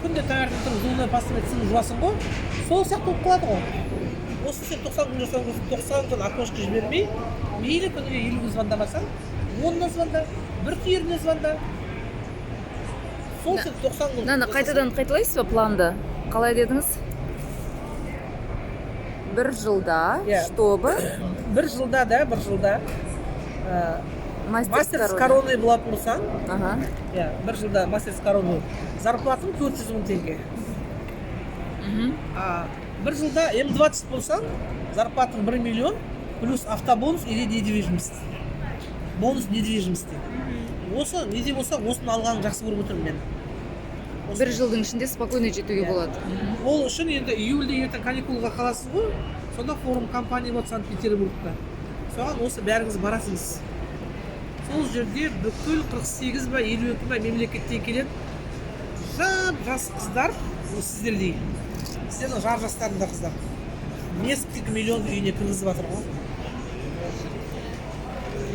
күнде таңертең тұрып зубной паста тісіңді жуасың ғой, сол сияқты болып қалады ғой. Осы сен 90 күн жасаған кезде 90 күн окошко жібермей, мейлі күніге 50 звондамасаң, 10-на звонда, бір түйіріне звонда. Сол сен 90 күн. Мынаны қайтадан қайталайсыз ба планды? Қалай дедіңіз? Бір жылда, чтобы... Бір жылда мастер с короной болатын болсаң, бір жылда мастер с короной зарплатың 400 мың теңге. Бір жылда М20 болсаң, зарплатың 1 миллион, плюс автобонус или недвижимость. Бонус недвижимости. Осы неде болса, осыны алғанын жақсы көріп отырмын мен. Бір жылдың ішінде спокойно жетуге болады. Ол үшін енді июльде ертең каникулға қаласыз ғой, сонда форум компания болады Санкт-Петербургта. Соған осы бәріңіз барасыңыз. Сол жерде бүкіл 48 ба 52 ба мемлекеттен келеді жас қыздар, сіздердей. Сіздердің жар жастарында қыздар. Несколько миллион үйіне кіргізіп жатыр ғой.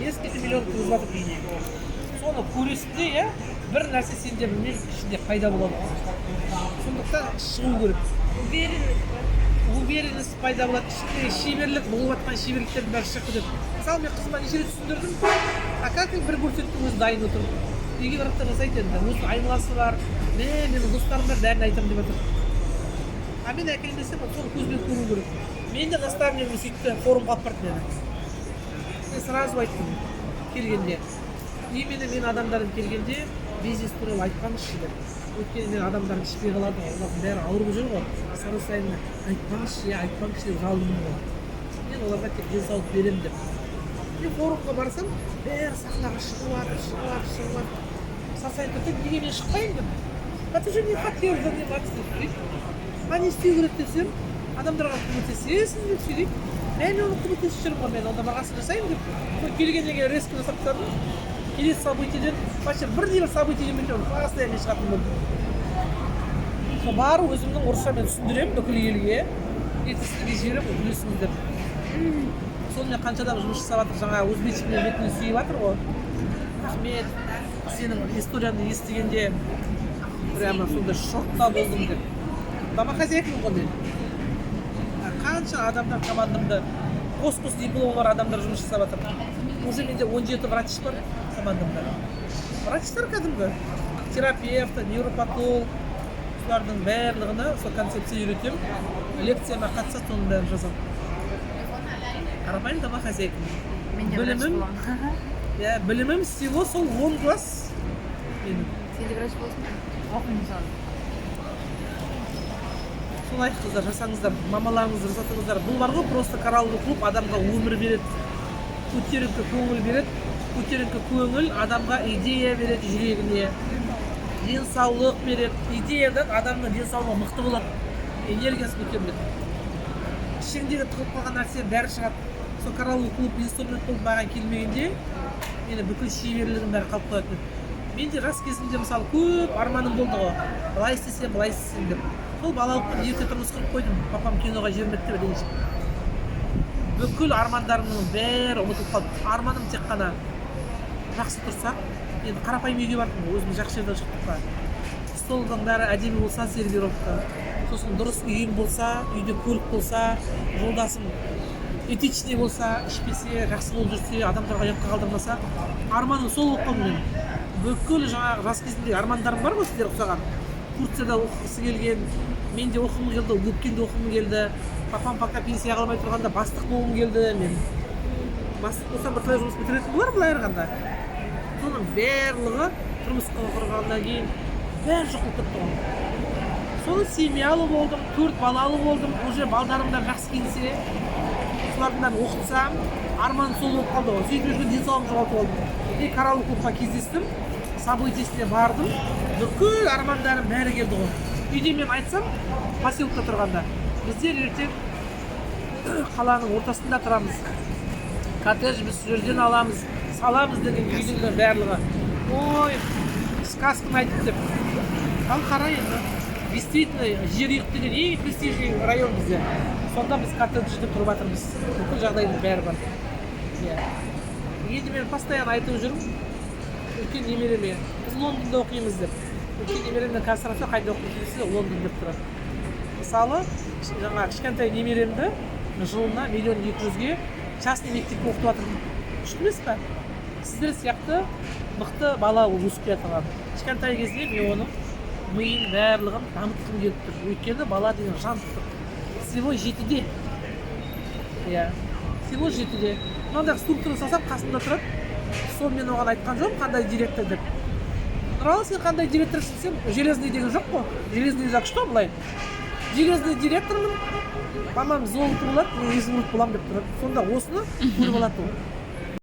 Несколько миллион кіргізіп жатыр үйіне. Соны көресінде, бір нәрсе сенде білмей ішінде пайда болады. Сондықтан шығу керек. Уверенность пайда болады. Ішінде шеберлік, болып жатқан шеберліктердің бәрі шығып кетеді. Мысалы мен қызыма неше рет түсіндірдім. Как бір көрсеттің өзі дайын отыр. Үйге барып та жасайды енді. Өзінің айналасы бар. Менің достарым бар, бәрін айтамын деп жатыр. Мен әкелем десем, соны көзбен көру керек. Мен де наставник сөйтті, форумға алып барды мені. Мен сразу айттым келгенде. Именно мен адамдарым келгенде бизнес туралы айтпаңызшы деп. Өйткені мен адамдарым ішпей қалады, олардың бәрі ауырып жүр ғой. Сары сайын айтпаңызшы деп жалындым ғой. Мен оларға тек денсаулық беремін деп. Мен форумға барсам, бәрі сахнаға шығып. Сары сайын тұрып, неге мен шықпайын деп. Ты же не хотел заниматься деп. Не істеу керек десем, адамдарға көмектесесің деп сөйлейді. Мен оны көмектесіп жүрмін ғой, мен онда бағасын жасаймын деп. Келгеннен резко жасап тастадым. Келесі событиеден, бірдей бір событиеден мен постоянно шығатын болдым. Сол бар өзімнің орысшамен түсіндіремін бүкіл елге. Ертесіне жіберіп білесіңіздер. Сонымен қаншадан жұмыс жасап жатыр, жаңа өзбекшемен бетінен сүйіп жатыр ғой. Рахмет, сенің историяны естігенде прямо сондай шокта болдым деп. Домохозяйкамын ғой мен. Қанша адамдар командамда қос дипломы бар адамдар жұмыс жасап жатыр. Уже менде 17 врач бар командамда. Врачтар кәдімгі терапевт, невропатолог, солардың барлығына сол концепция үйретемін. Лекцияма қатысады, соның бәрін жазамын. Қарапайым домохозяйкамын. Білімім всего сол 10 класс. Сен де врач боласың? Оқыңыздар. Солай қыздар, жасаңыздар, мамаларыңызды жасатыңыздар. Бұл бар ғой, просто кораллы клуб адамға өмір береді. Көтеріңкі көңіл береді. Көтеріңкі көңіл адамға идея береді жүрегіне. Денсаулық береді. Идеядан адамның денсаулығы мықты болады. Энергиясы көтеріледі. Ішіңдегі тығып қалған нәрсе бәрі шығады. Сол кораллы клуб инструмент болып маған келмегенде, мені бүкіл шеберлігім бәрі қалып қояды. Менде жас кезімде мысалы көп арманым болды ғой. Былай істесем деп. Сол балалықпен ерте тұрмыс құрып қойдым. Папам киноға жібермеді деп ренжіп. Бүкіл армандарымның бәрі ұмытылып қалды. Арманым тек қана жақсы тұрсақ, енді қарапайым үйге бардым, өзім жақсы жерден шықтық па. Столдың бәрі әдемі болса, сервировка. Сосын дұрыс үйім болса, үйде көлік болса, жолдасым этичный болса, ішпесе, жақсы болып жүрсе, адамдарға ұятқа қалдырмаса, арманым сол болып қалды мен. Бүкіл жаңағы жас кезімдегі армандарым бар ғой сіздер ұқсаған. Турцияда оқығысы келген, мен де оқығым келді, Губкинде оқығым келді. Папам пока пенсия қалмай тұрғанда бастық болғым келді мен. Бастық болсам бірталай жұмыс бітіретін болар былай қарағанда. Соның барлығы тұрмысқа құрғаннан кейін бәрі жоқ болып кетті ғой. Соны семьялы болдым, 4 балалы болдым, уже балдарымдар жақсы киінсе, солардың бәрін оқытсам, арманым сол болып қалды ғой. Сөйтіп жүрген денсаулығым жоғалтып алдым. Кораллы клубқа кездестім, событиесіне бардым, бүкіл армандарым бәрі келді ғой. Үйде мен айтсам, поселкта тұрғанда, біздер ертең қаланың ортасында тұрамыз. Коттедж біз жерден аламыз, саламыз деген үйдің барлығы. Ой, сказканы айтып деп. Ал қара енді. Действительно, жер үйік деген ең престижный район бізде. Сонда біз коттеджде тұрып жатырмыз. Бүкіл жағдайдың бәрі бар. Енді мен постоянно айтып жүрмін. Үлкен немереме, біз Лондонда оқимыз деп. үлкен немеремнің консерватория қайда оқиды десе Лондон деп тұрады. Мысалы жаңағы кішкентай немеремді жылына 1,2 миллион частный мектепте оқытып жатырмын. Күшті емес пе? Сіздер сияқты мықты бала өсіп жатыр. Кішкентай кезде мен оның миын барлығын дамытқым келіп тұр. Өйткені бала деген жан всего 7-де. Иә, всего 7-де. Мынандай структура жасап қасында тұрады. Соны мен оған айтқан жоқпын, қандай директор деп. Нұралы, сен қандай директорсың десем, железный деген жоқ қой. Железный так что былай? Железный директормын. Мамам золото болады, мен изумруд боламын деп тұрады. Сонда осыны көріп алады ол.